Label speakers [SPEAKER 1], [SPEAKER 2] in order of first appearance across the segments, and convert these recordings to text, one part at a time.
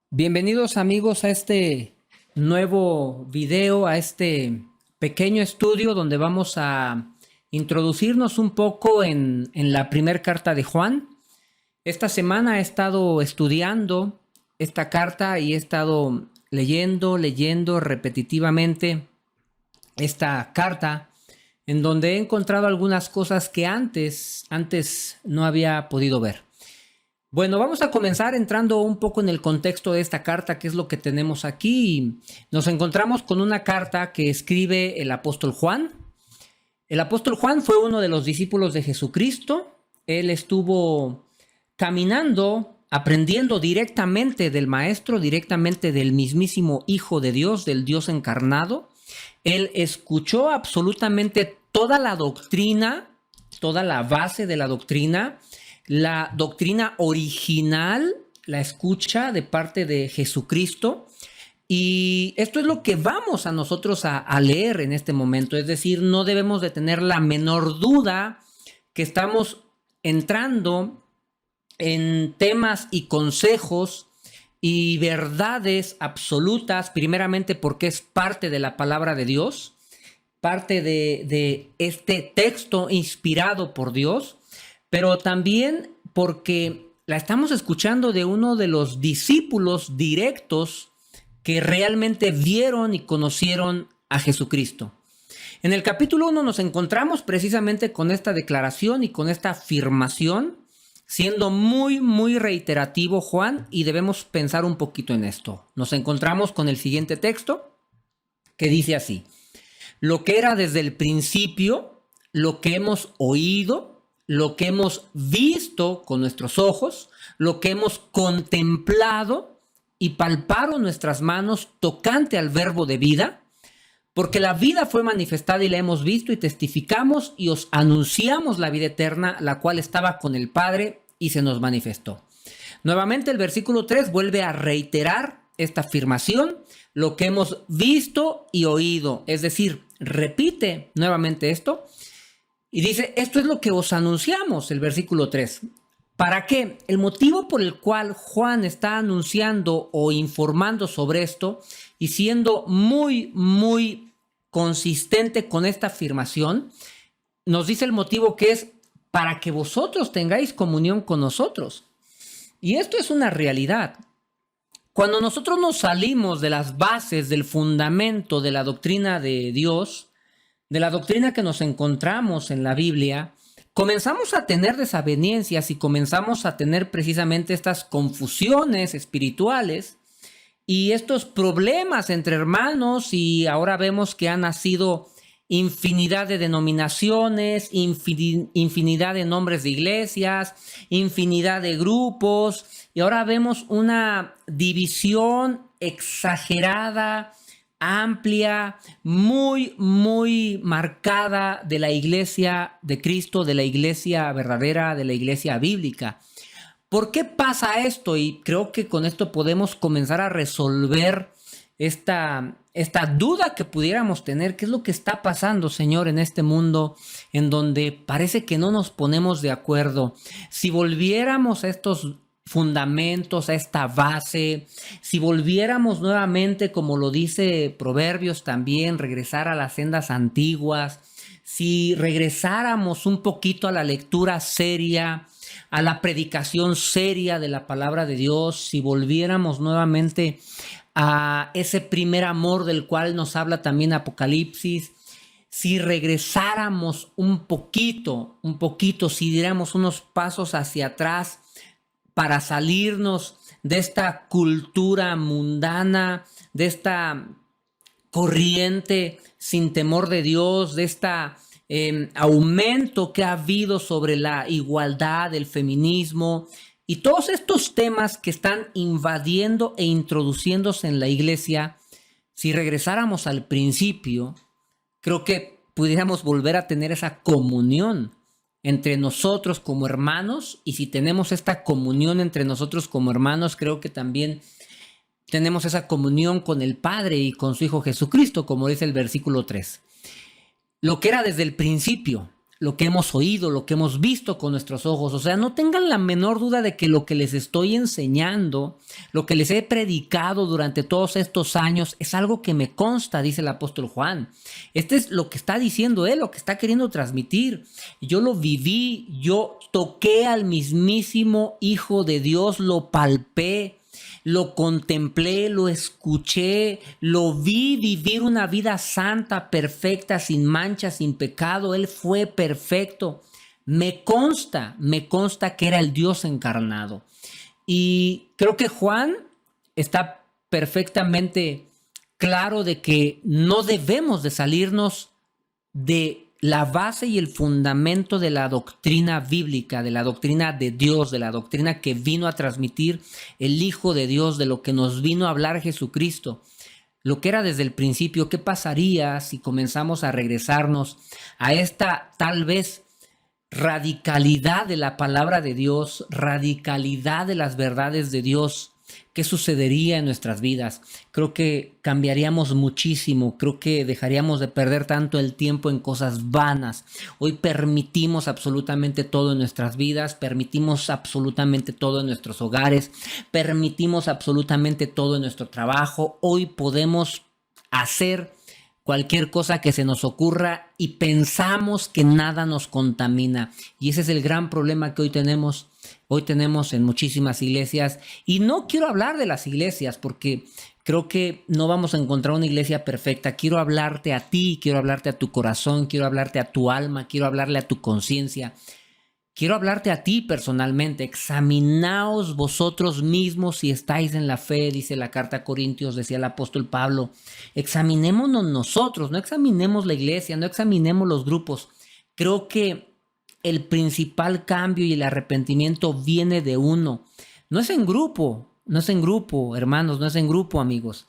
[SPEAKER 1] Bienvenidos amigos a este nuevo video, a este pequeño estudio donde vamos a introducirnos un poco en la primera carta de Juan. Esta semana he estado estudiando esta carta y he estado leyendo repetitivamente esta carta en donde he encontrado algunas cosas que antes no había podido ver. Bueno, vamos a comenzar entrando un poco en el contexto de esta carta, que es lo que tenemos aquí. Nos encontramos con una carta que escribe el apóstol Juan. El apóstol Juan fue uno de los discípulos de Jesucristo. Él estuvo caminando, aprendiendo directamente del Maestro, directamente del mismísimo Hijo de Dios, del Dios encarnado. Él escuchó absolutamente toda la doctrina, toda la base de la doctrina original, la escucha de parte de Jesucristo. Y esto es lo que vamos a nosotros a leer en este momento. Es decir, no debemos de tener la menor duda que estamos entrando en temas y consejos y verdades absolutas, primeramente porque es parte de la palabra de Dios, parte de este texto inspirado por Dios, pero también porque la estamos escuchando de uno de los discípulos directos que realmente vieron y conocieron a Jesucristo. En el capítulo 1 nos encontramos precisamente con esta declaración y con esta afirmación, siendo muy reiterativo Juan, y debemos pensar un poquito en esto. Nos encontramos con el siguiente texto que dice así: lo que era desde el principio, lo que hemos oído, lo que hemos visto con nuestros ojos, lo que hemos contemplado y palparon nuestras manos tocante al verbo de vida, porque la vida fue manifestada y la hemos visto y testificamos y os anunciamos la vida eterna, la cual estaba con el Padre y se nos manifestó. Nuevamente el versículo 3 vuelve a reiterar esta afirmación: lo que hemos visto y oído, es decir, repite nuevamente esto. Y dice, esto es lo que os anunciamos, el versículo 3. ¿Para qué? El motivo por el cual Juan está anunciando o informando sobre esto y siendo muy consistente con esta afirmación, nos dice el motivo, que es para que vosotros tengáis comunión con nosotros. Y esto es una realidad. Cuando nosotros nos salimos de las bases, del fundamento de la doctrina de Dios, de la doctrina que nos encontramos en la Biblia, comenzamos a tener desavenencias y comenzamos a tener precisamente estas confusiones espirituales y estos problemas entre hermanos, y ahora vemos que han nacido infinidad de denominaciones, infinidad de nombres de iglesias, infinidad de grupos, y ahora vemos una división exagerada, amplia, muy marcada de la iglesia de Cristo, de la iglesia verdadera, de la iglesia bíblica. ¿Por qué pasa esto? Y creo que con esto podemos comenzar a resolver esta duda que pudiéramos tener. ¿Qué es lo que está pasando, Señor, en este mundo en donde parece que no nos ponemos de acuerdo? Si volviéramos a estos fundamentos, a esta base, si volviéramos nuevamente, como lo dice Proverbios también, regresar a las sendas antiguas, si regresáramos un poquito a la lectura seria, a la predicación seria de la palabra de Dios, si volviéramos nuevamente a ese primer amor del cual nos habla también Apocalipsis, si regresáramos un poquito, si diéramos unos pasos hacia atrás para salirnos de esta cultura mundana, de esta corriente sin temor de Dios, de esta aumento que ha habido sobre la igualdad, el feminismo y todos estos temas que están invadiendo e introduciéndose en la iglesia. Si regresáramos al principio, creo que pudiéramos volver a tener esa comunión entre nosotros como hermanos, y si tenemos esta comunión entre nosotros como hermanos, creo que también tenemos esa comunión con el Padre y con su Hijo Jesucristo, como dice el versículo 3. Lo que era desde el principio, lo que hemos oído, lo que hemos visto con nuestros ojos. O sea, no tengan la menor duda de que lo que les estoy enseñando, lo que les he predicado durante todos estos años, es algo que me consta, dice el apóstol Juan. Este es lo que está diciendo él, lo que está queriendo transmitir. Yo lo viví, yo toqué al mismísimo Hijo de Dios, lo palpé, lo contemplé, lo escuché, lo vi vivir una vida santa, perfecta, sin mancha, sin pecado. Él fue perfecto. Me consta que era el Dios encarnado. Y creo que Juan está perfectamente claro de que no debemos de salirnos de la base y el fundamento de la doctrina bíblica, de la doctrina de Dios, de la doctrina que vino a transmitir el Hijo de Dios, de lo que nos vino a hablar Jesucristo. Lo que era desde el principio. ¿Qué pasaría si comenzamos a regresarnos a esta tal vez radicalidad de la palabra de Dios, radicalidad de las verdades de Dios? ¿Qué sucedería en nuestras vidas? Creo que cambiaríamos muchísimo, creo que dejaríamos de perder tanto el tiempo en cosas vanas. Hoy permitimos absolutamente todo en nuestras vidas, permitimos absolutamente todo en nuestros hogares, permitimos absolutamente todo en nuestro trabajo. Hoy podemos hacer cualquier cosa que se nos ocurra y pensamos que nada nos contamina. Y ese es el gran problema que hoy tenemos. Hoy tenemos en muchísimas iglesias, y no quiero hablar de las iglesias porque creo que no vamos a encontrar una iglesia perfecta. Quiero hablarte a ti, quiero hablarte a tu corazón, quiero hablarte a tu alma, quiero hablarle a tu conciencia. Quiero hablarte a ti personalmente. Examinaos vosotros mismos si estáis en la fe, dice la carta a Corintios, decía el apóstol Pablo. Examinémonos nosotros, no examinemos la iglesia, no examinemos los grupos. Creo que el principal cambio y el arrepentimiento viene de uno. No es en grupo, hermanos, no es en grupo, amigos.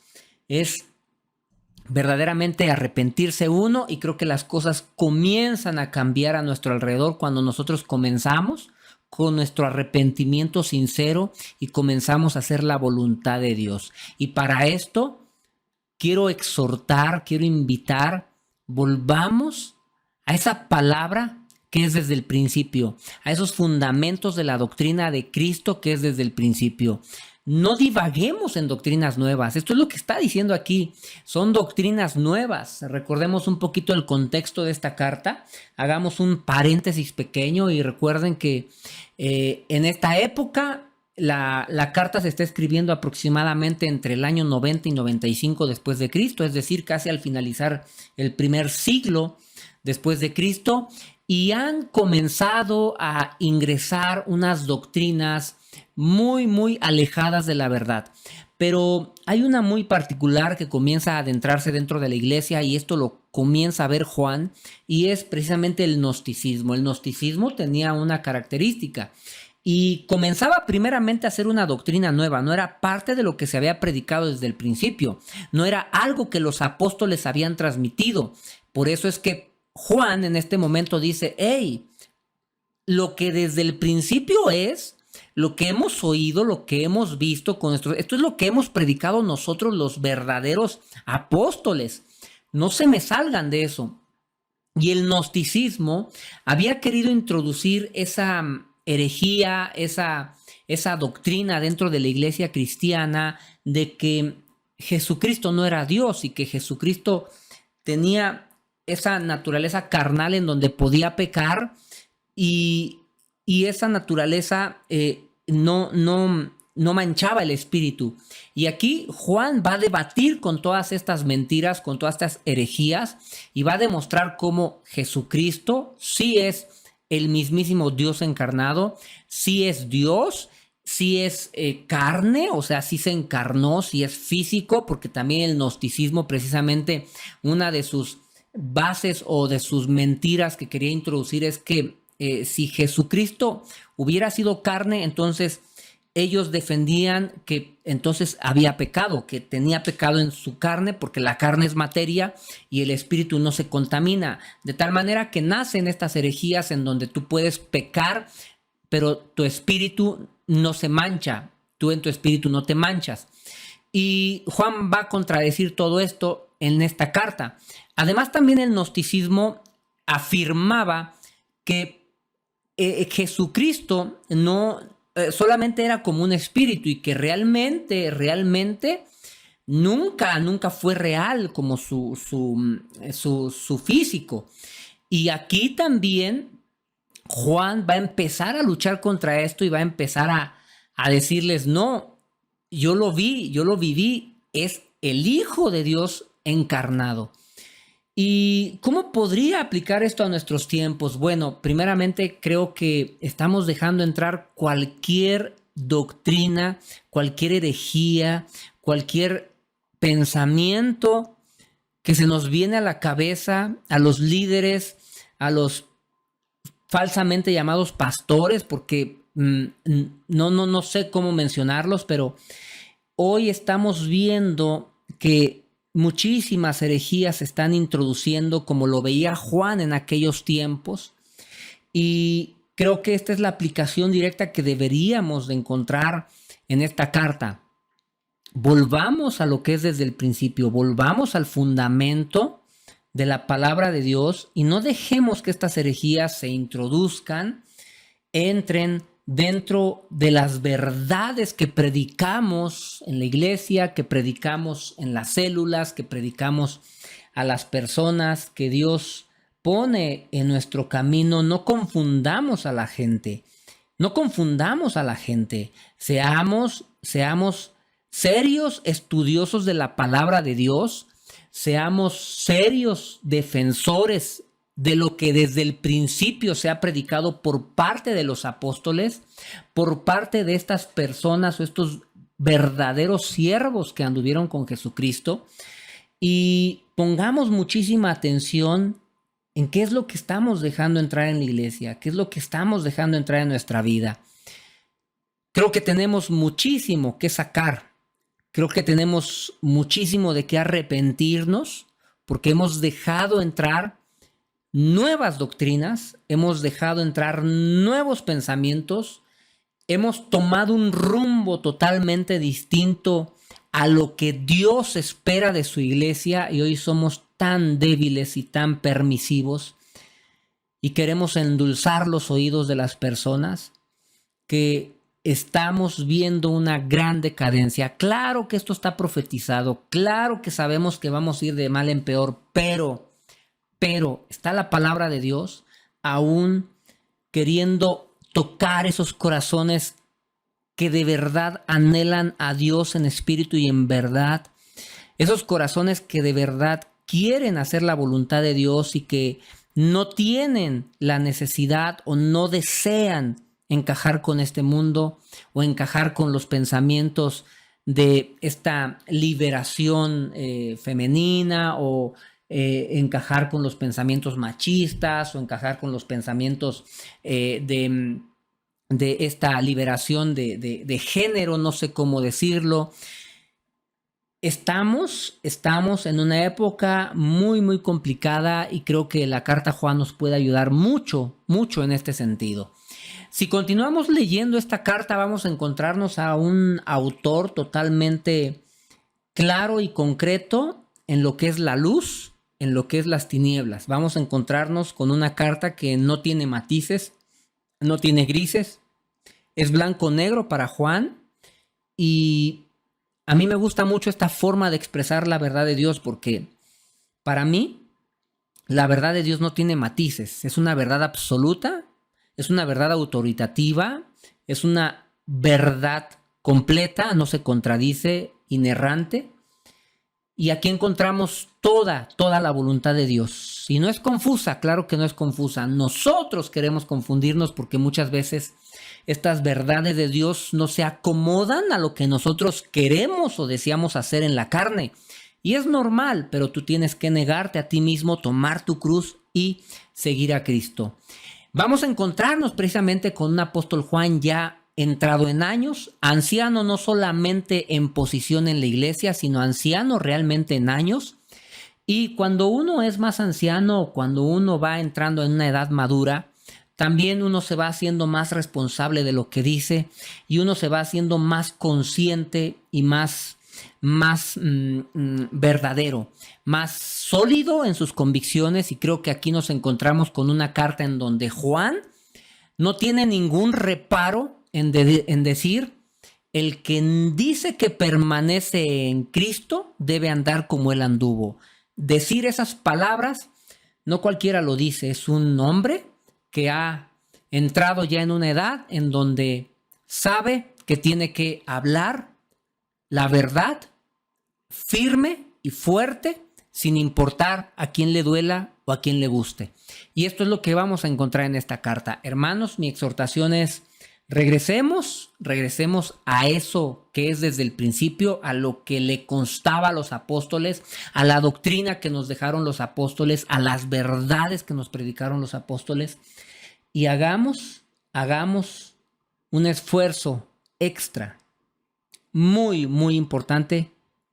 [SPEAKER 1] Es verdaderamente arrepentirse uno, y creo que las cosas comienzan a cambiar a nuestro alrededor cuando nosotros comenzamos con nuestro arrepentimiento sincero y comenzamos a hacer la voluntad de Dios. Y para esto quiero exhortar, quiero invitar, volvamos a esa palabra que es desde el principio, a esos fundamentos de la doctrina de Cristo que es desde el principio. No divaguemos en doctrinas nuevas. Esto es lo que está diciendo aquí. Son doctrinas nuevas. Recordemos un poquito el contexto de esta carta. Hagamos un paréntesis pequeño y recuerden que en esta época la carta se está escribiendo aproximadamente entre el año 90 y 95 después de Cristo, es decir, casi al finalizar el primer siglo después de Cristo, y han comenzado a ingresar unas doctrinas muy alejadas de la verdad. Pero hay una muy particular que comienza a adentrarse dentro de la iglesia, y esto lo comienza a ver Juan, y es precisamente el gnosticismo. El gnosticismo tenía una característica, y comenzaba primeramente a ser una doctrina nueva. No era parte de lo que se había predicado desde el principio, no era algo que los apóstoles habían transmitido. Por eso es que Juan en este momento dice: hey, lo que desde el principio es, lo que hemos oído, lo que hemos visto con esto es lo que hemos predicado nosotros, los verdaderos apóstoles. No se me salgan de eso. Y el gnosticismo había querido introducir esa herejía, esa doctrina dentro de la iglesia cristiana de que Jesucristo no era Dios y que Jesucristo tenía esa naturaleza carnal en donde podía pecar, y esa naturaleza no manchaba el espíritu. Y aquí Juan va a debatir con todas estas mentiras, con todas estas herejías, y va a demostrar cómo Jesucristo sí es el mismísimo Dios encarnado, sí es Dios, sí es carne, o sea, sí se encarnó, sí es físico, porque también el gnosticismo, precisamente una de sus bases o de sus mentiras que quería introducir es que si Jesucristo hubiera sido carne, entonces ellos defendían que entonces había pecado, que tenía pecado en su carne, porque la carne es materia y el espíritu no se contamina, de tal manera que nacen estas herejías en donde tú puedes pecar, pero tu espíritu no se mancha, tú en tu espíritu no te manchas. Y Juan va a contradecir todo esto en esta carta. Además, también el gnosticismo afirmaba que Jesucristo no solamente era como un espíritu y que realmente nunca fue real como su físico. Y aquí también Juan va a empezar a luchar contra esto y va a empezar a decirles, no, yo lo viví, es el Hijo de Dios encarnado. ¿Y cómo podría aplicar esto a nuestros tiempos? Bueno, primeramente creo que estamos dejando entrar cualquier doctrina, cualquier herejía, cualquier pensamiento que se nos viene a la cabeza, a los líderes, a los falsamente llamados pastores, porque no sé cómo mencionarlos, pero hoy estamos viendo que muchísimas herejías se están introduciendo, como lo veía Juan en aquellos tiempos, y creo que esta es la aplicación directa que deberíamos de encontrar en esta carta. Volvamos a lo que es desde el principio, volvamos al fundamento de la palabra de Dios y no dejemos que estas herejías se introduzcan, entren dentro de las verdades que predicamos en la iglesia, que predicamos en las células, que predicamos a las personas que Dios pone en nuestro camino. No confundamos a la gente, seamos serios estudiosos de la palabra de Dios, seamos serios defensores de lo que desde el principio se ha predicado por parte de los apóstoles, por parte de estas personas o estos verdaderos siervos que anduvieron con Jesucristo, y pongamos muchísima atención en qué es lo que estamos dejando entrar en la iglesia, qué es lo que estamos dejando entrar en nuestra vida. Creo que tenemos muchísimo que sacar, creo que tenemos muchísimo de qué arrepentirnos, porque hemos dejado entrar nuevas doctrinas, hemos dejado entrar nuevos pensamientos, hemos tomado un rumbo totalmente distinto a lo que Dios espera de su iglesia, y hoy somos tan débiles y tan permisivos y queremos endulzar los oídos de las personas que estamos viendo una gran decadencia. Claro que esto está profetizado, claro que sabemos que vamos a ir de mal en peor, pero está la palabra de Dios aún queriendo tocar esos corazones que de verdad anhelan a Dios en espíritu y en verdad, esos corazones que de verdad quieren hacer la voluntad de Dios y que no tienen la necesidad o no desean encajar con este mundo o encajar con los pensamientos de esta liberación femenina, o encajar con los pensamientos machistas, o encajar con los pensamientos de esta liberación de género, no sé cómo decirlo. Estamos en una época muy complicada, y creo que la carta a Juan nos puede ayudar mucho en este sentido. Si continuamos leyendo esta carta, vamos a encontrarnos a un autor totalmente claro y concreto en lo que es la luz, en lo que es las tinieblas. Vamos a encontrarnos con una carta que no tiene matices, no tiene grises, es blanco-negro para Juan, y a mí me gusta mucho esta forma de expresar la verdad de Dios, porque para mí la verdad de Dios no tiene matices, es una verdad absoluta, es una verdad autoritativa, es una verdad completa, no se contradice, inerrante. Y aquí encontramos toda la voluntad de Dios. Y no es confusa, claro que no es confusa. Nosotros queremos confundirnos porque muchas veces estas verdades de Dios no se acomodan a lo que nosotros queremos o deseamos hacer en la carne. Y es normal, pero tú tienes que negarte a ti mismo, tomar tu cruz y seguir a Cristo. Vamos a encontrarnos precisamente con un apóstol Juan ya entrado en años, anciano no solamente en posición en la iglesia, sino anciano realmente en años. Y cuando uno es más anciano, cuando uno va entrando en una edad madura, también uno se va haciendo más responsable de lo que dice, y uno se va haciendo más consciente y más más verdadero, más sólido en sus convicciones, y creo que aquí nos encontramos con una carta en donde Juan no tiene ningún reparo en decir: el que dice que permanece en Cristo debe andar como él anduvo. Decir esas palabras, no cualquiera lo dice, es un hombre que ha entrado ya en una edad en donde sabe que tiene que hablar la verdad firme y fuerte, sin importar a quién le duela o a quién le guste. Y esto es lo que vamos a encontrar en esta carta. Hermanos, mi exhortación es: regresemos a eso que es desde el principio, a lo que le constaba a los apóstoles, a la doctrina que nos dejaron los apóstoles, a las verdades que nos predicaron los apóstoles, y hagamos un esfuerzo extra, muy, muy importante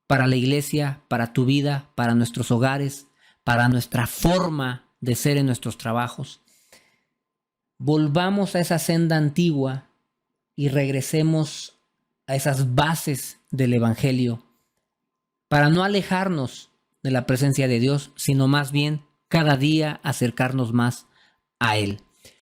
[SPEAKER 1] para la iglesia, para tu vida, para nuestros hogares, para nuestra forma de ser en nuestros trabajos. Volvamos a esa senda antigua y regresemos a esas bases del Evangelio para no alejarnos de la presencia de Dios, sino más bien cada día acercarnos más a Él.